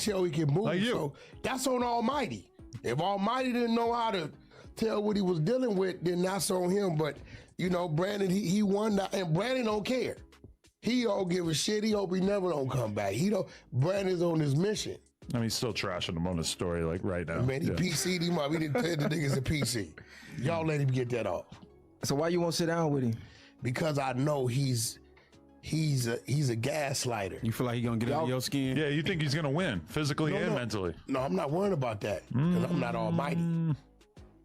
tell he can move. Like you. So that's on Almighty. If Almighty didn't know how to tell what he was dealing with, then that's on him. But, Brandon, he won that, and Brandon don't care. He don't give a shit. He hope he never don't come back. Brandon's on his mission. I mean, he's still trashing him on his story, like right now. Man, he PC'd him up. He didn't tell the niggas a PC. Y'all let him get that off. So why you won't sit down with him? Because I know he's a gaslighter. You feel like he gonna get under your skin? Yeah, you think he's gonna win physically and mentally? No, I'm not worried about that because I'm not Almighty.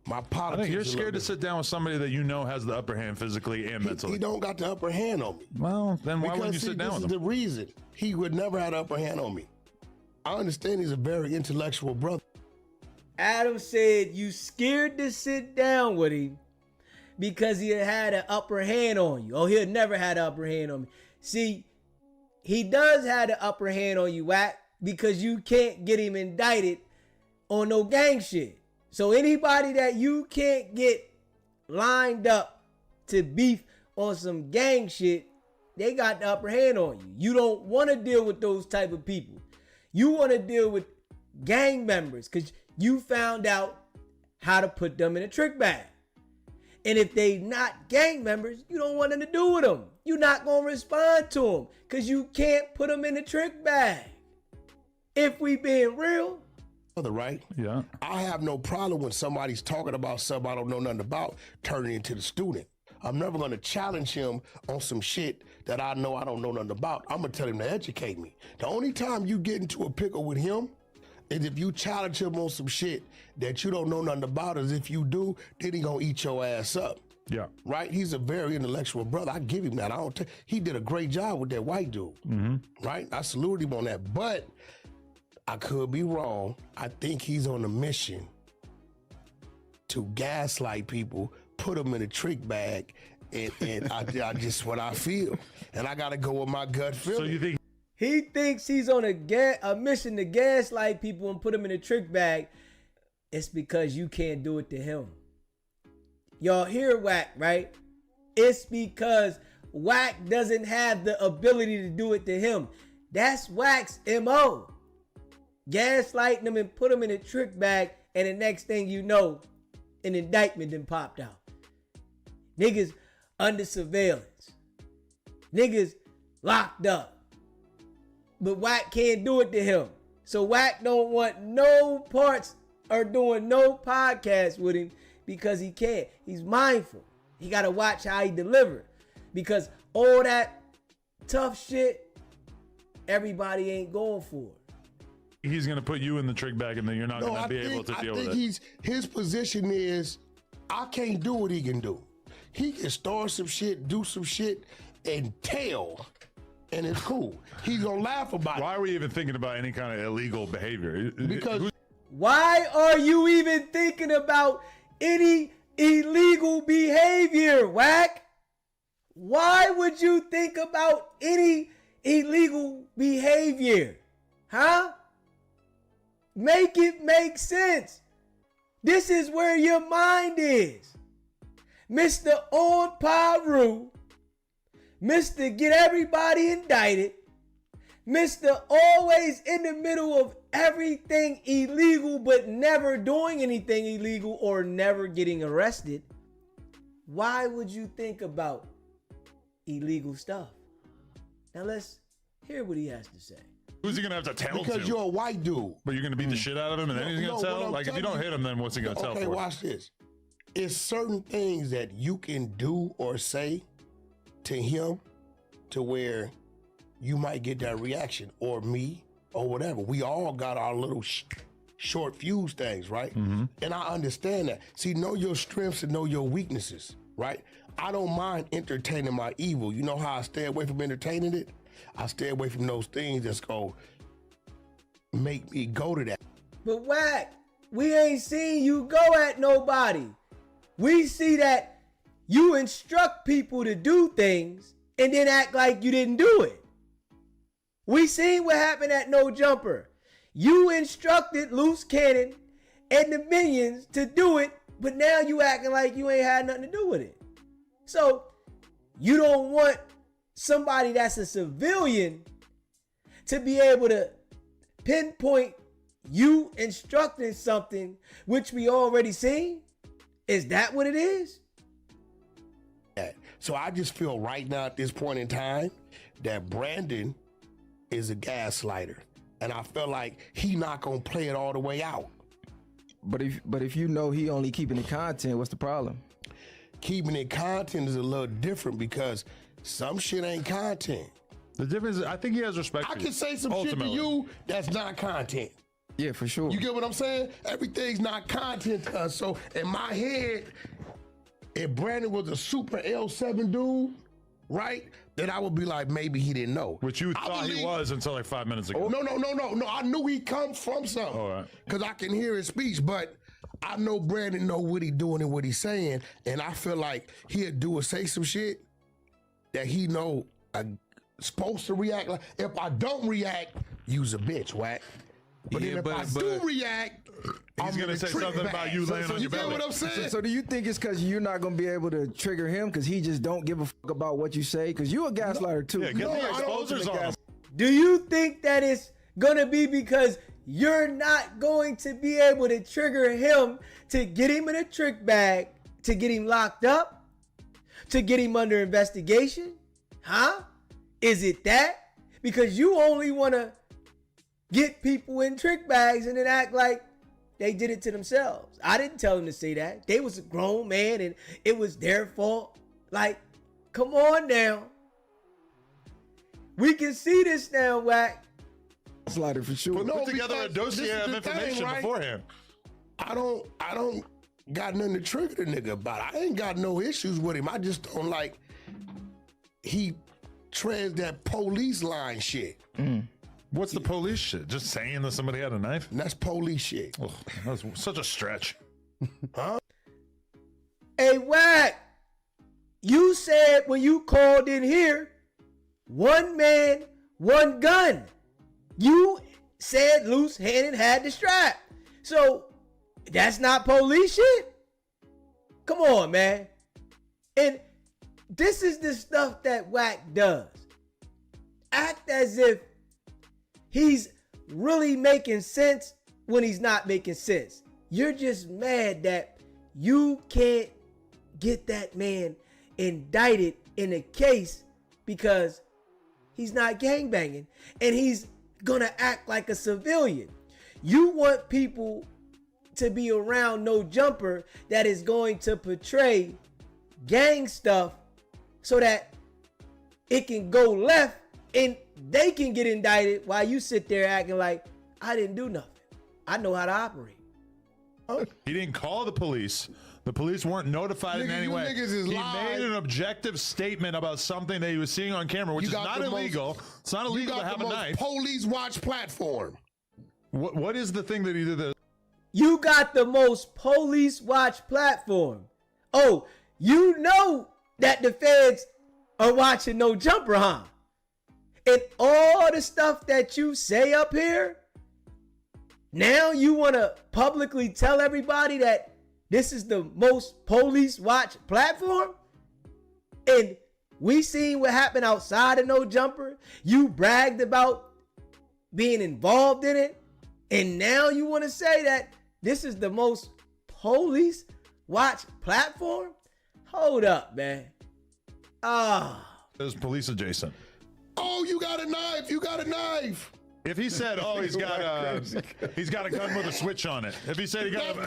My politics. I think you're scared to sit down with somebody that you know has the upper hand physically and mentally. He don't got the upper hand on me. Well, then why wouldn't you sit down with him? This is the reason. He would never have the upper hand on me. I understand he's a very intellectual brother. Adam said you scared to sit down with him because he had an upper hand on you. Oh, he'll never had an upper hand on me. See, he does have the upper hand on you, Wack, because you can't get him indicted on no gang shit. So anybody that you can't get lined up to beef on some gang shit, they got the upper hand on you. You don't want to deal with those type of people. You want to deal with gang members because you found out how to put them in a trick bag. And if they not gang members, you don't want nothing to do with them. You're not going to respond to them because you can't put them in a trick bag. If we being real. Right? Yeah. I have no problem when somebody's talking about something I don't know nothing about, turning into the student. I'm never going to challenge him on some shit that I know I don't know nothing about. I'm going to tell him to educate me. The only time you get into a pickle with him is if you challenge him on some shit that you don't know nothing about. Is if you do, then he going to eat your ass up. Yeah. Right? He's a very intellectual brother. I give him that. He did a great job with that white dude. Right? I salute him on that. But I could be wrong. I think he's on a mission to gaslight people, put them in a trick bag, and I just what I feel. And I got to go with my gut feeling. So you think he thinks he's on a mission to gaslight people and put them in a trick bag? It's because you can't do it to him. Y'all hear Wack, right? It's because Wack doesn't have the ability to do it to him. That's Wack's MO. Gaslighting them and put them in a trick bag, and the next thing you know, an indictment then popped out. Niggas under surveillance. Niggas locked up. But Wack can't do it to him. So Wack don't want no parts or doing no podcast with him because he can't. He's mindful. He got to watch how he deliver. Because all that tough shit, everybody ain't going for it. he's going to put you in the trick bag and then you're not going to be able to deal with it? His position is, I can't do what he can do. He can start some shit, do some shit, and tell, and it's cool. He's going to laugh about it. Why are we even thinking about any kind of illegal behavior? Because why are you even thinking about any illegal behavior, Wack? Why would you think about any illegal behavior? Huh? Make it make sense. This is where your mind is. Mr. On Paru, Mr. Get Everybody Indicted, Mr. Always in the middle of everything illegal but never doing anything illegal or never getting arrested. Why would you think about illegal stuff? Now let's hear what he has to say. Who's he going to have to tell to? Because you're a white dude. But you're going to beat the shit out of him and then he's going to tell? Like, if you don't hit him, then what's he going to tell for? Okay, watch this. It's certain things that you can do or say to him to where you might get that reaction, or me, or whatever. We all got our little short fuse things, right? Mm-hmm. And I understand that. See, know your strengths and know your weaknesses, right? I don't mind entertaining my evil. You know how I stay away from entertaining it? I stay away from those things that's going to make me go to that. But Wack, we ain't seen you go at nobody. We see that you instruct people to do things and then act like you didn't do it. We seen what happened at No Jumper. You instructed Loose Cannon and the Minions to do it, but now you acting like you ain't had nothing to do with it. So you don't want somebody that's a civilian to be able to pinpoint you instructing something which we already seen? Is that what it is? So I just feel right now at this point in time that Brandon is a gaslighter. And I feel like he not gonna play it all the way out. But if you know he only keeping the content, what's the problem? Keeping it content is a little different because some shit ain't content. The difference is, I think he has respect. I for can you, say some ultimately. shit to you that's not content. Yeah, for sure. You get what I'm saying? Everything's not content to us. So in my head, if Brandon was a super L7 dude, right, then I would be like, maybe he didn't know. Which you thought he was until like 5 minutes ago. No. I knew he come from something. All right. Because I can hear his speech, but I know Brandon know what he doing and what he's saying. And I feel like he'll do or say some shit that he know I'm supposed to react like. If I don't react, you's a bitch, Wack. But Yeah, then if I do react, He's going to say something about you laying on your belly. You get what I'm saying? So do you think it's because you're not gonna be able to trigger him because he just don't give a fuck about what you say? Because you a gaslighter too. Yeah, get the exposers on him. Do you think that it's gonna be because you're not going to be able to trigger him to get him in a trick bag, to get him locked up, to get him under investigation? Huh? Is it that? Because you only want to get people in trick bags and then act like they did it to themselves. I didn't tell them to say that. They was a grown man and it was their fault. Like, come on now. We can see this now, Wack. Gaslighter for sure. But no, Put together a because dossier this is of the thing, information right? beforehand. I don't got nothing to trigger the nigga about. I ain't got no issues with him. I just don't like he treads that police line shit. What's the police shit? Just saying that somebody had a knife? And that's police shit. Ugh, that's such a stretch. Hey, Wack, you said when you called in here, one man, one gun. You said loose handed had the strap. So that's not police shit? Come on, man. And this is the stuff that Wack does. Act as if he's really making sense when he's not making sense. You're just mad that you can't get that man indicted in a case because he's not gangbanging and he's gonna act like a civilian. You want people to be around No Jumper that is going to portray gang stuff so that it can go left and they can get indicted while you sit there acting like I didn't do nothing. I know how to operate. He didn't call the police. The police weren't notified in Nigga, any you way. niggas is He lying. made an objective statement about something that he was seeing on camera, which You is got not the illegal. It's not You illegal to got have the a most knife. police watch platform. What is the thing that he did that? You got the most police watch platform. Oh, you know that the feds are watching No Jumper, huh? And all the stuff that you say up here, now you want to publicly tell everybody that this is the most police watch platform? And we seen what happened outside of No Jumper. You bragged about being involved in it. And now you want to say that this is the most police watch platform? Hold up, man. It was police adjacent. Oh, you got a knife. You got a knife. If he said, "Oh, he's got a gun with a switch on it," if he said he got a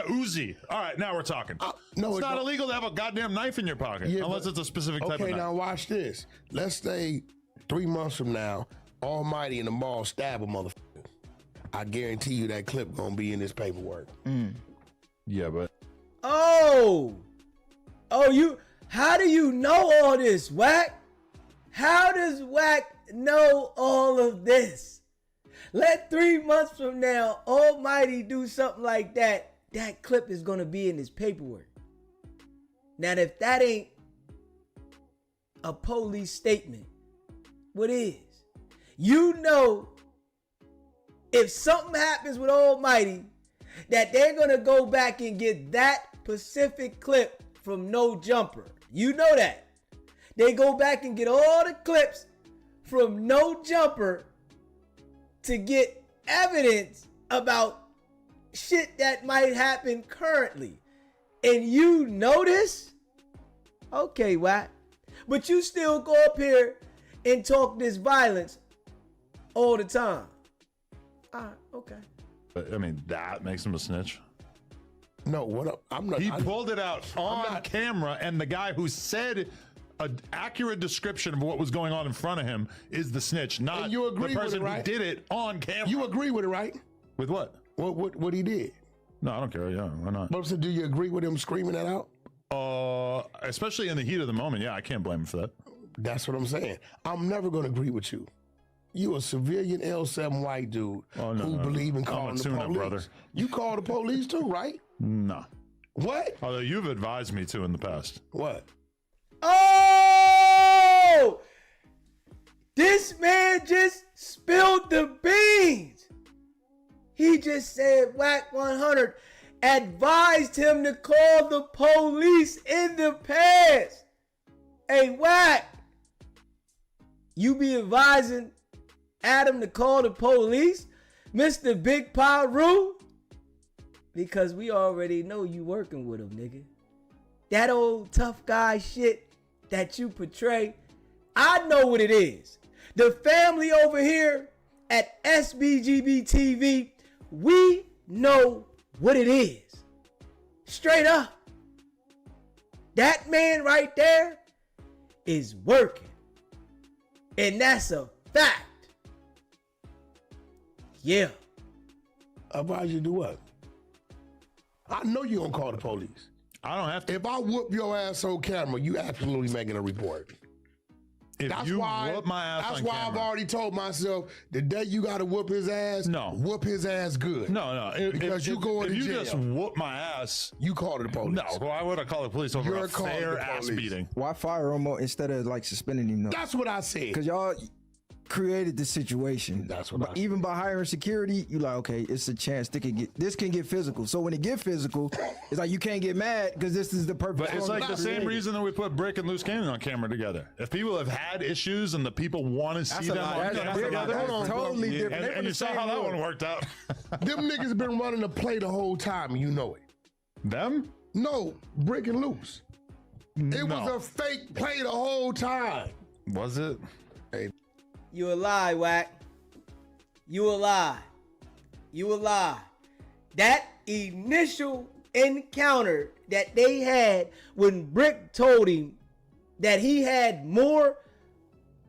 Uzi, all right, now we're talking. No, it's not illegal to have a goddamn knife in your pocket unless it's a specific type of Okay, knife. now watch this. Let's say 3 months from now, Almighty in the mall stab a motherfucker. I guarantee you that clip gonna be in this paperwork. Yeah, but Oh, how do you know all this, Wack? How does Wack know all of this? Let 3 months from now, Almighty do something like that. That clip is going to be in his paperwork. Now, if that ain't a police statement, what is? You know, if something happens with Almighty, that they're going to go back and get that specific clip from No Jumper. You know that. They go back and get all the clips from No Jumper to get evidence about shit that might happen currently. And you know this? Okay, Wack. But you still go up here and talk this violence all the time. All right, okay. I mean, that makes him a snitch. No, what up? I'm not. He pulled it out on camera, and the guy who said an accurate description of what was going on in front of him is the snitch, not And you agree the with person it, right? who did it on camera. You agree with it, right? With what? What he did? No, I don't care. Yeah, why not? But so do you agree with him screaming that out? Especially in the heat of the moment. Yeah, I can't blame him for that. That's what I'm saying. I'm never going to agree with you. You a civilian L7 white dude who believe in calling the police. Brother. You call the police too, right? No. What? Although you've advised me to in the past. What? Oh! This man just spilled the beans. He just said Wack 100 advised him to call the police in the past. Hey, Wack, you be advising Adam to call the police, Mr. Big Paru? Because we already know you working with him, nigga. That old tough guy shit that you portray, I know what it is. The family over here at SBGB TV, we know what it is. Straight up. That man right there is working. And that's a fact. Yeah. Advise you to do what? I know you gonna call the police. I don't have to. If I whoop your ass on camera, you absolutely making a report. If That's you why. whoop my ass That's on why camera, I've already told myself the day you got to whoop his ass. No. Whoop his ass good. No. Because you going if to you jail. just whoop my ass, You called the police. no. Why would I call the police over You're a calling fair the ass police. beating? Why fire him instead of like suspending him? That's what I said. Because y'all created the situation. That's what but I said. even by hiring security, you like, okay, it's a chance this can get physical. So when it get physical, it's like you can't get mad because this is the purpose. But it's storm like the same created. reason that we put Brick and Loose Cannon on camera together. If people have had issues and the people want to see a them lot. on That's camera different. together, That's totally different. and, They and from you the saw same how that world. one worked out. Them niggas been running the play the whole time, and you know it. Them? No, Brick and Loose. It No. was a fake play the whole time. Was it? You a lie, Wack. You a lie. You a lie. That initial encounter that they had when Brick told him that he had more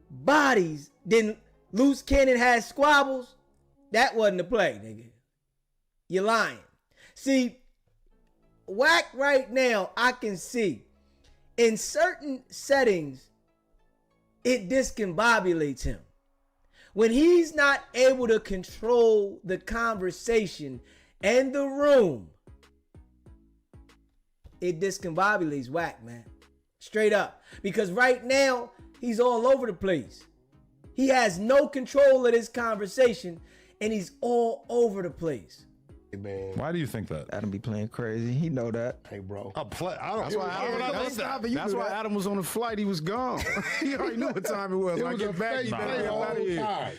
bodies than Loose Cannon had squabbles, that wasn't a play, nigga. You're lying. See, Wack right now, I can see in certain settings, it discombobulates him. When he's not able to control the conversation and the room, it discombobulates Wack, man. Straight up. Because right now, he's all over the place. He has no control of this conversation, and he's all over the place. Hey, man. Why do you think that? Adam be playing crazy. He know that. Hey, bro. I don't. That's why That's why Adam was on the flight. He was gone. He already knew what time it was. It When I was a get back, fake he play better the get whole out of here. time.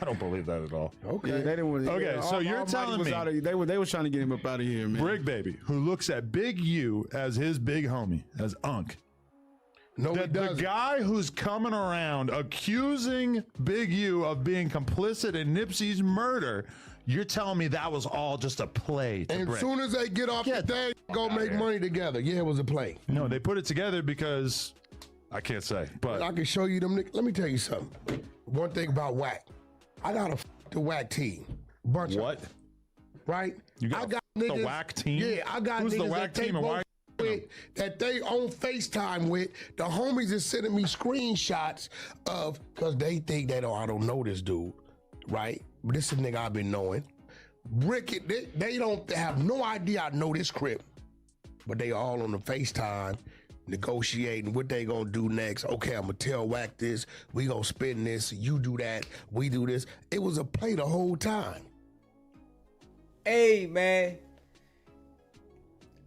I don't believe that at all. Okay. Yeah, they didn't want. Okay, so you're Almighty telling was me- out of, they were trying to get him up out of here, man. Brick Baby, who looks at Big U as his big homie, as Unk. No, he That the doesn't. guy who's coming around accusing Big U of being complicit in Nipsey's murder, you're telling me that was all just a play to And Brick? as soon as they get off Get the the thing, fuck go outta make here. money together. Yeah, it was a play. No, they put it together because I can't say, but I can show you them. Let me tell you something. One thing about Wack. I got the Wack team. Bunch of what? them, right? You got I got the niggas, Wack team? Yeah, I got Who's the niggas Wack that team they and why- both with, that they on FaceTime with. The homies is sending me screenshots of, because they think that, oh, I don't know this dude, right? But this is a nigga I've been knowing. Brick, they don't have no idea I know this crip, but they all on the FaceTime negotiating what they gonna do next. Okay, I'm gonna tell Wack this, we gonna spin this, you do that, we do this. It was a play the whole time. Hey, man.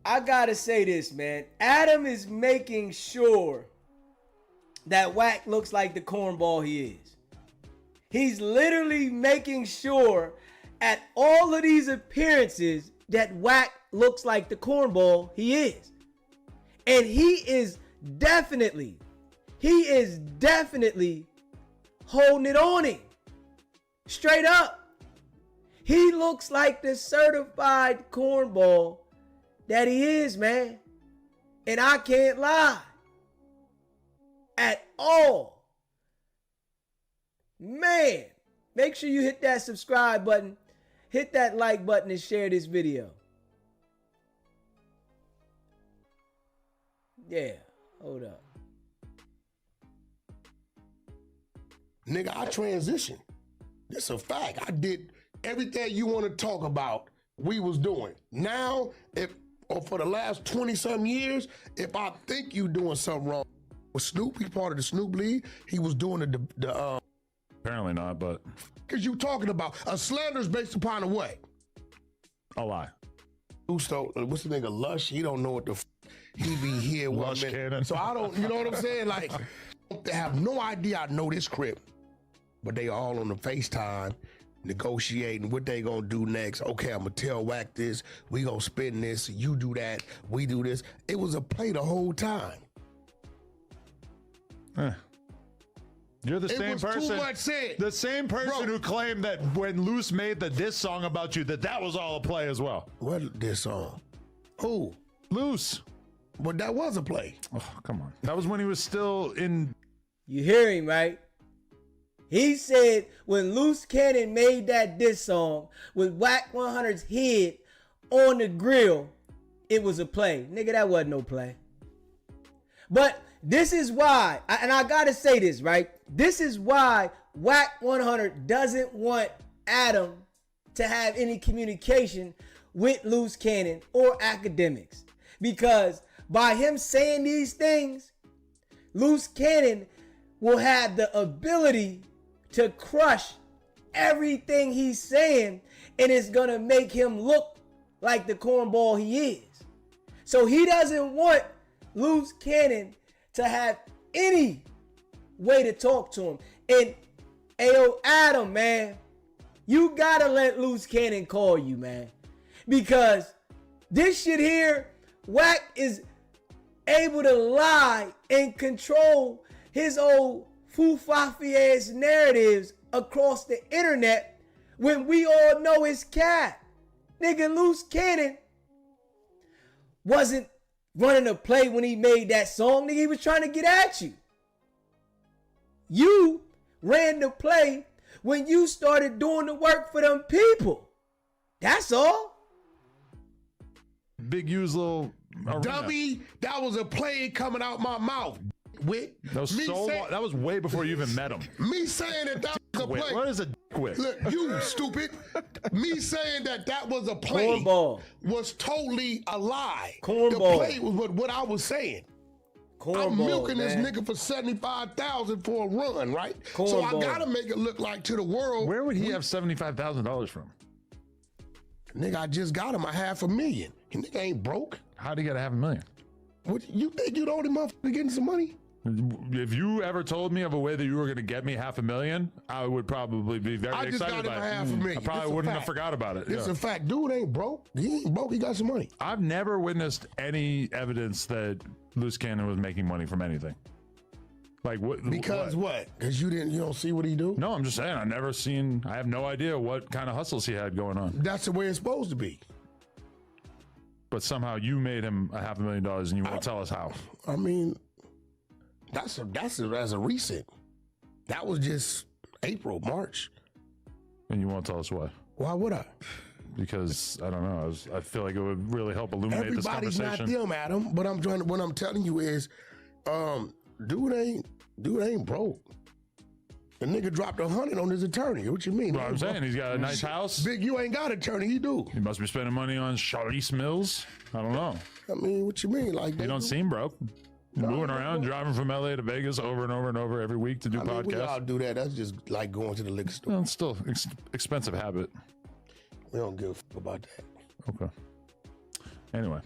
I gotta say this, man. Adam is making sure that Wack looks like the cornball he is. He's literally making sure at all of these appearances that Wack looks like the cornball he is. And he is definitely holding it on him. Straight up. He looks like the certified cornball that he is, man. And I can't lie. At all. Man, make sure you hit that subscribe button, hit that like button, and share this video. Yeah, hold up. Nigga, I transitioned. It's a fact. I did everything you want to talk about, we was doing. Now, for the last 20-something years, if I think you doing something wrong, with Snoop, he part of the Snoop League, he was doing the Apparently not, but because you talking about a slander is based upon a what? a lie. What's the nigga Lush? He don't know what the he be here one Lush minute. cannon. So I don't, you know what I'm saying? Like, they have no idea I know this crib, but they all on the FaceTime negotiating what they gonna do next. Okay, I'm gonna tell Wack this. We gonna spin this. You do that. We do this. It was a play the whole time. You're the It same was person. too much said. The same person Bro. who claimed that when Luce made the diss song about you, that was all a play as well. What this song? Who? Luce. But that was a play. Oh, come on. That was when he was still in. You hear him, right? He said when Loose Cannon made that diss song with Wack 100's head on the grill, it was a play. Nigga, that wasn't no play. But this is why, and I gotta say this, right? This is why Wack 100 doesn't want Adam to have any communication with Loose Cannon or academics. Because by him saying these things, Loose Cannon will have the ability to crush everything he's saying, and it's gonna make him look like the cornball he is. So he doesn't want Loose Cannon to have any way to talk to him. And ayo, Adam, man, you gotta let Loose Cannon call you, man. Because this shit here, Wack is able to lie and control his old foo-faffy ass narratives across the internet when we all know it's cap. Nigga, Loose Cannon wasn't running a play when he made that song. Nigga, he was trying to get at you. You ran the play when you started doing the work for them people. That's all. Big U's little arena. Dummy, that was a play coming out my mouth. That was way before you even met him. Me saying that was a Wait, play. what is a whip? Look, you stupid. Me saying that was a play Cornball. was totally a lie. Cornball. The play was what I was saying. Cornball, I'm milking man. this nigga for $75,000 for a run, right? So I Cornball. gotta make it look like to the world. Where would he have $75,000 from? Nigga, I just got him a $500,000. Nigga ain't broke. How'd he get $500,000? What you think you the only motherfucker getting some money? If you ever told me of a way that you were going to get me $500,000, I would probably be very I just excited got him about a it. $500,000. I probably It's a wouldn't have fact. forgot about it. It's Yeah. a fact. Dude ain't broke. He ain't broke. He got some money. I've never witnessed any evidence that Loose Cannon was making money from anything. Like what? Because what? Because you don't see what he do? No, I'm just saying. I have no idea what kind of hustles he had going on. That's the way it's supposed to be. But somehow you made him $500,000 and you won't tell us how. I mean, that's as a recent. That was just April, March. And you won't tell us why. Why would I? Because I don't know. I feel like it would really help illuminate this Everybody's conversation. not them, Adam. But what I'm telling you is, dude ain't broke. The nigga dropped 100 on his attorney. What you mean? Well, I'm saying he's got a nice house. Big, you ain't got an attorney. He do. He must be spending money on Charlize Mills. I don't know. I mean, what you mean? Like You don't seem broke. You're moving around, driving from LA to Vegas over and over and over every week to do I mean, we all podcasts. do that. That's just like going to the liquor store. Well, it's still expensive habit. We don't give a fuck about that. Okay. Anyway,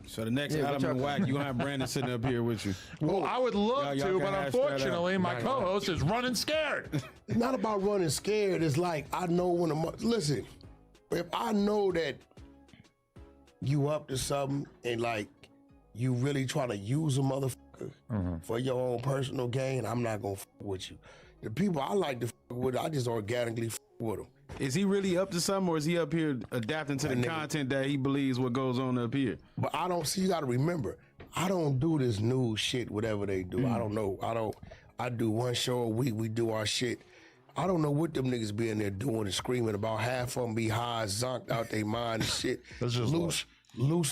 So the next Yeah, Adam what and y'all- Wack, you gonna have Brandon sitting up here with you. Well, I would love Y'all to, can but hash that out. unfortunately, my co-host is running scared. It's not about running scared. It's like I know when listen, if I know that you up to something and like you really try to use a motherfucker for your own personal gain, I'm not gonna fuck with you. The people I like to fuck with, I just organically fuck with them. Is he really up to something, or is he up here adapting to the nigga. content that he believes what goes on up here? But I don't see. You got to remember, I don't do this news shit. Whatever they do, I don't know. I do one show a week. We do our shit. I don't know what them niggas be in there doing and screaming about. Half of them be high, zonked out their mind and shit. That's just loose.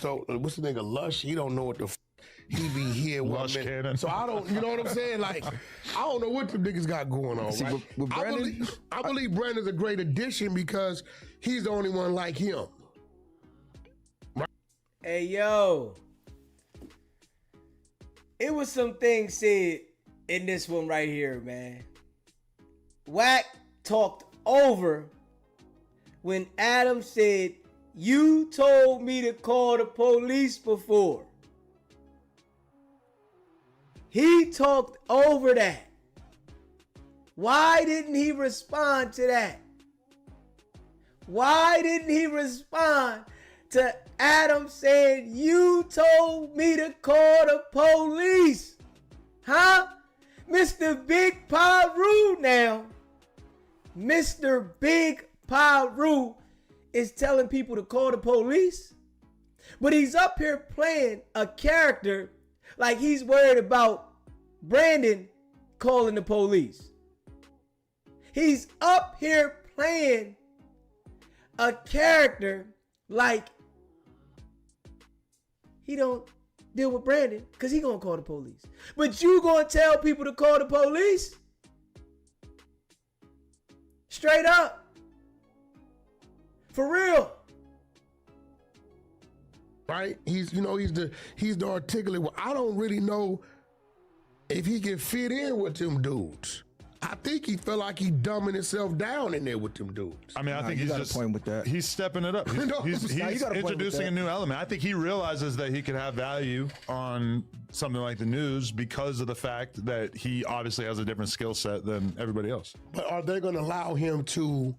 Though, what's the nigga Lush? He don't know what the. He be here one Lush minute. cannon. So I don't. You know what I'm saying? Like I don't know what them niggas got going on. See, Right? with Brandon- I believe Brandon's a great addition because he's the only one like him. Hey, yo. It was some things said in this one right here, man. Wack talked over when Adam said, "You told me to call the police before." He talked over that. Why didn't he respond to that? Why didn't he respond to Adam saying, "You told me to call the police"? Huh? Mr. Big Paru now. Mr. Big Paru is telling people to call the police. But he's up here playing a character like he's worried about Brandon calling the police. He's up here playing a character like he don't deal with Brandon because he gonna call the police. But you gonna tell people to call the police? Straight up. For real. Right? He's the articulate. Well, I don't really know if he can fit in with them dudes. I think he felt like he dumbing himself down in there with them dudes. I mean, I think you he's got a just point with that. He's stepping it up. He's, No, he's, you he's got a point with introducing that. a new element. I think he realizes that he could have value on something like the news because of the fact that he obviously has a different skill set than everybody else. But are they going to allow him to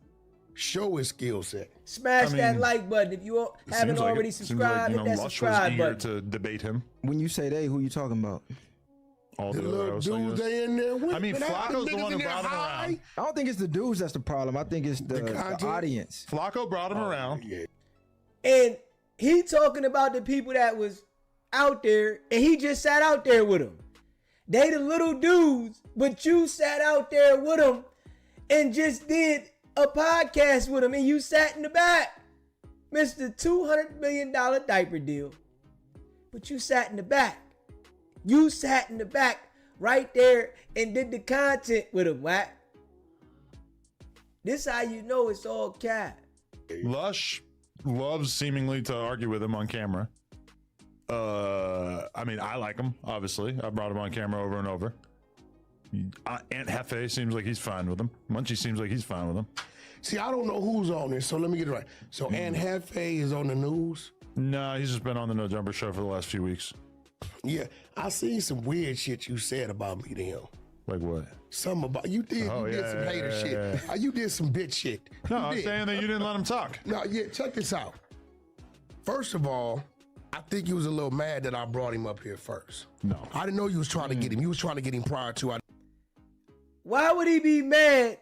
show his skill set? Smash that mean, like button. If you haven't already subscribed, hit that Lush was subscribe eager button. to debate him. When you say they, who you talking about? All The the other little hosts, I dudes guess. they in there with. I mean, Flacco's the one who brought him around. I don't think it's the dudes that's the problem. I think it's the content? audience. Flacco brought him around. Yeah. And he talking about the people that was out there, and he just sat out there with them. They the little dudes, but you sat out there with them and just did a podcast with them, and you sat in the back. Mr. $200 million diaper deal. But you sat in the back. You sat in the back right there and did the content with him, Wack. This how you know it's all cat. Lush loves seemingly to argue with him on camera. I mean, I like him, obviously. I brought him on camera over and over. Aunt Hefe seems like he's fine with him. Munchie seems like he's fine with him. See, I don't know who's on this, so let me get it right. So Aunt Hefe is on the news? No, he's just been on the No Jumper show for the last few weeks. Yeah, I seen some weird shit you said about me to him. Like what? Something about you did Oh, you did yeah, some yeah, hater yeah, shit. yeah. You did some bitch shit. No, You I'm did. saying that you didn't let him talk. No, yeah, check this out. First of all, I think you was a little mad that I brought him up here first. No. I didn't know you was trying to get him. You was trying to get him prior to. Why would he be mad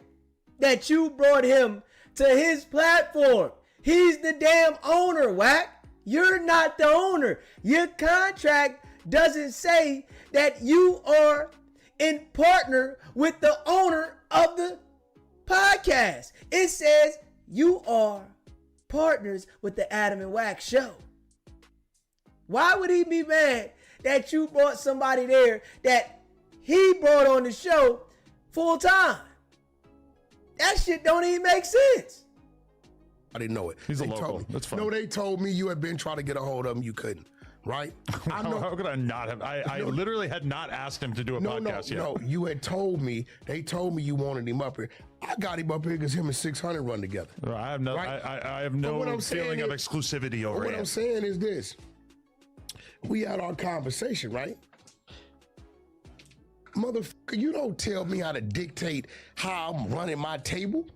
that you brought him to his platform? He's the damn owner, Wack. You're not the owner. Your contract doesn't say that you are in partner with the owner of the podcast. It says you are partners with the Adam and Wack show. Why would he be mad that you brought somebody there that he brought on the show full time? That shit don't even make sense. I didn't know it. He's a They local. told me. That's fine. No, they told me you had been trying to get a hold of him. You couldn't, right? I know. How could I not have? I literally had not asked him to do a podcast yet. No, you had told me. They told me you wanted him up here. I got him up here because him and 600 run together. I have no, Right. I have But what no I'm saying feeling of is- exclusivity But over what I'm him. saying is this. we had our conversation, right? Motherfucker, you don't tell me how to dictate how I'm running my table.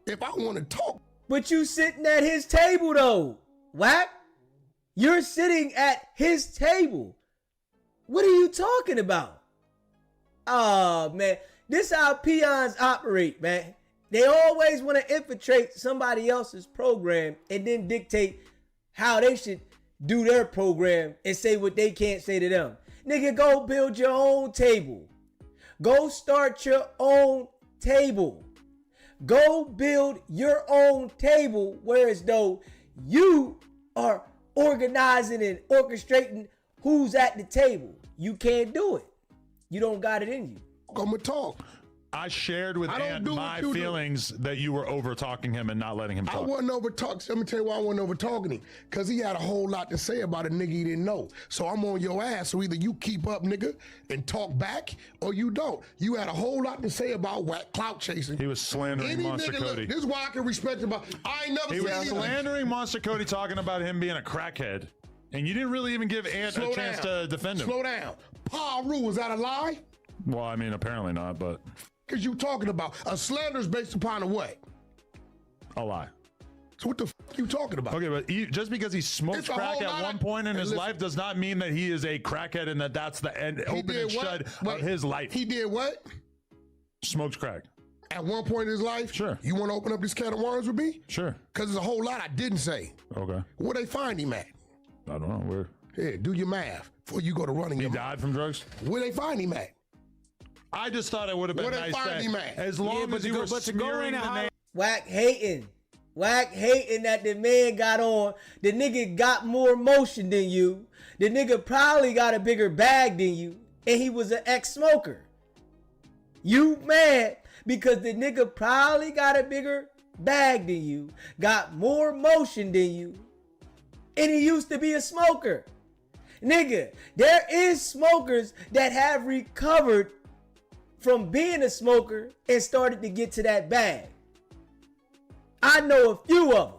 If I want to talk. But you sitting at his table though, Wack. You're sitting at his table. What are you talking about? Oh man, this how peons operate, man. They always want to infiltrate somebody else's program and then dictate how they should do their program and say what they can't say to them. Nigga, go build your own table. Go start your own table. Go build your own table, whereas though you are organizing and orchestrating who's at the table. You can't do it. You don't got it in you. I'm gonna talk. I shared with I don't Ant do what my you do. feelings that you were over talking him and not letting him I talk. wasn't over talking. Let me tell you why I wasn't over talking him. Because he had a whole lot to say about a nigga he didn't know. So I'm on your ass. So either you keep up, nigga, and talk back, or you don't. You had a whole lot to say about Wack clout chasing. He was slandering Monster nigga, Cody. Look, this is why I can respect him. I ain't never He seen was anything. slandering Monster Cody, talking about him being a crackhead. And you didn't really even give Ant Slow a chance down. to defend him. Slow down. Paru, was that a lie? Well, I mean, apparently not, but Because you talking about a slander is based upon a what? a lie. So what the fuck you talking about? Okay, but just because he smoked It's a crack whole at lot one of- point in Hey, his listen. life does not mean that he is a crackhead and that that's the end, open and shut of his life. He did what? Smoked crack. At one point in his life? Sure. You want to open up this can of worms with me? Sure. Because there's a whole lot I didn't say. Okay. Where they find him at? I don't know where. Yeah, do your math before you go to running He your mouth. died from drugs? Where they find him at? I just thought it would have been Where they nice find him that at? as long but as to you go- were but to go smearing in and the name. Wack hating. Wack hating that the man got on. The nigga got more motion than you. The nigga probably got a bigger bag than you. And he was an ex-smoker. You mad because the nigga probably got a bigger bag than you. Got more motion than you. And he used to be a smoker. Nigga, there is smokers that have recovered from being a smoker and started to get to that bag. I know a few of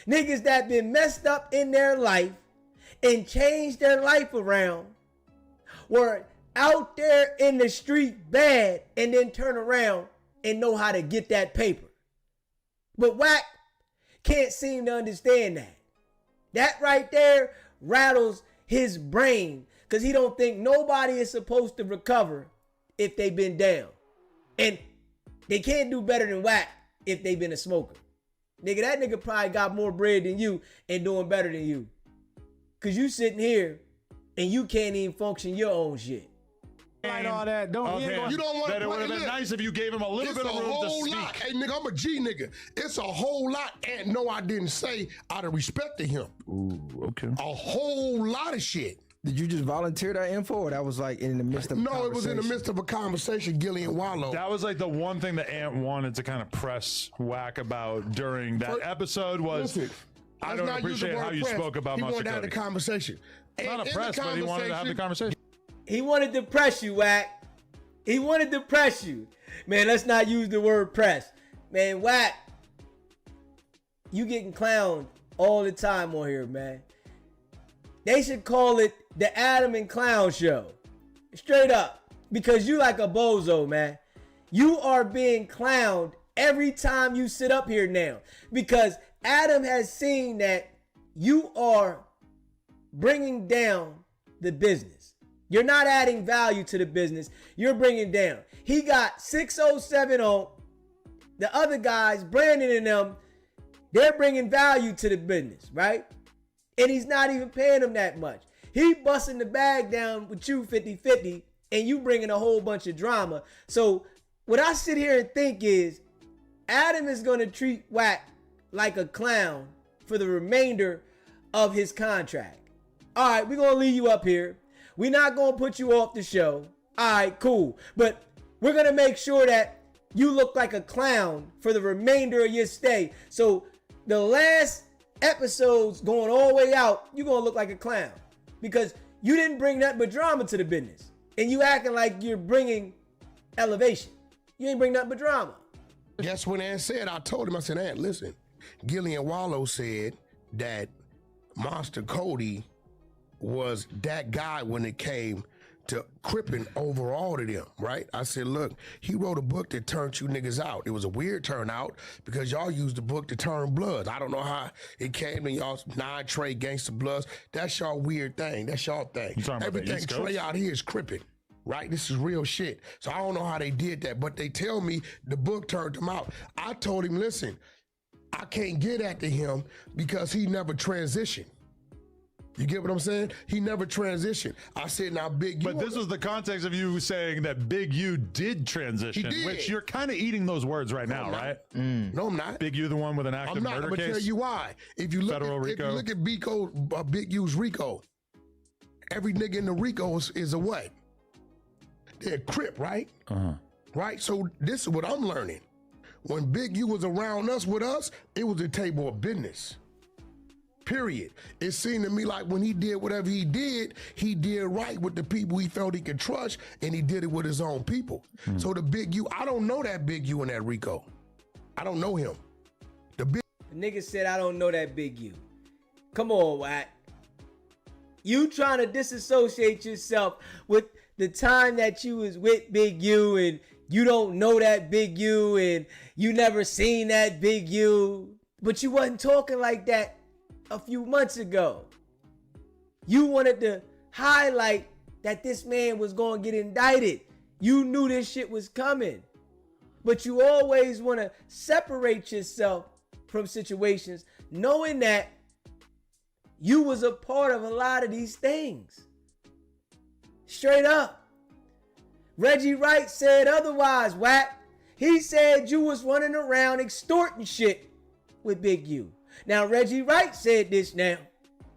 them. Niggas that been messed up in their life and changed their life around were out there in the street bad and then turn around and know how to get that paper. But Wack can't seem to understand that. That right there rattles his brain because he don't think nobody is supposed to recover if they been down. And they can't do better than Wack if they been a smoker. Nigga, that nigga probably got more bread than you and doing better than you. Cause you sitting here and you can't even function your own shit. Like all that. Don't of him You don't wanna that it play- would have been look, nice if you gave him a little It's bit a of room to whole speak. lot. Hey, nigga, I'm a G nigga. It's a whole lot. And no, I didn't say out of respect to him. Ooh, okay. A whole lot of shit. Did you just volunteer that info, or that was like in the midst of? No, it was in the midst of a conversation, Gillian Wallow. That was like the one thing that Ant wanted to kind of press Wack about during that episode was, Listen, I let's don't not use the appreciate word how you press. spoke about He wanted Monster to have the Cody. conversation. Not And a in the press, but he wanted to have the conversation. He wanted to press you, Wack. He wanted to press you. Man, let's not use the word press. Man, Wack, you getting clowned all the time on here, man. They should call it the Adam and Clown Show. Straight up. Because you like a bozo, man. You are being clowned every time you sit up here now. Because Adam has seen that you are bringing down the business. You're not adding value to the business. You're bringing down. He got 607 on. The other guys, Brandon and them, they're bringing value to the business, right? And he's not even paying them that much. He busting the bag down with you 50-50 and you bringing a whole bunch of drama. So what I sit here and think is Adam is going to treat Wack like a clown for the remainder of his contract. All right, we're going to leave you up here. We're not going to put you off the show. All right, cool. But we're going to make sure that you look like a clown for the remainder of your stay. So the last episodes going all the way out, you're going to look like a clown. Because you didn't bring nothing but drama to the business. And you acting like you're bringing elevation. You ain't bring nothing but drama. Guess what Ant said? I told him, I said, Ant, listen, Gillian Wallow said that Monster Cody was that guy when it came to cripping over all of them, right? I said, look, he wrote a book that turned you niggas out. It was a weird turnout because y'all used the book to turn bloods. I don't know how it came to y'all's 9 Trey Gangsta Bloods. That's y'all weird thing. That's y'all thing. Everything Trey out here is cripping, right? This is real shit. So I don't know how they did that, but they tell me the book turned him out. I told him, listen, I can't get after him because he never transitioned. You get what I'm saying? He never transitioned. I said, now, Big U. But this was the context of you saying that Big U did transition, which you're kind of eating those words right now, right? No, I'm not. Big U, the one with an active murder case? I'm going to tell you why. If you look at Big U's RICO, every nigga in the RICO is a what? They're a Crip, right? Right? So this is what I'm learning. When Big U was around us with us, it was a table of business. Period. It seemed to me like when he did whatever he did right with the people he felt he could trust, and he did it with his own people. So the Big U, I don't know that Big U in that RICO. I don't know him. The nigga said, I don't know that Big U. Come on, Wack. You trying to disassociate yourself with the time that you was with Big U, and you don't know that Big U, and you never seen that Big U, but you wasn't talking like that a few months ago. You wanted to highlight that this man was going to get indicted. You knew this shit was coming. But you always want to separate yourself from situations knowing that you was a part of a lot of these things. Straight up. Reggie Wright said otherwise, Wack. He said you was running around extorting shit with Big U. Now, Reggie Wright said this now.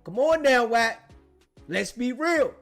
Come on now, Wack. Let's be real.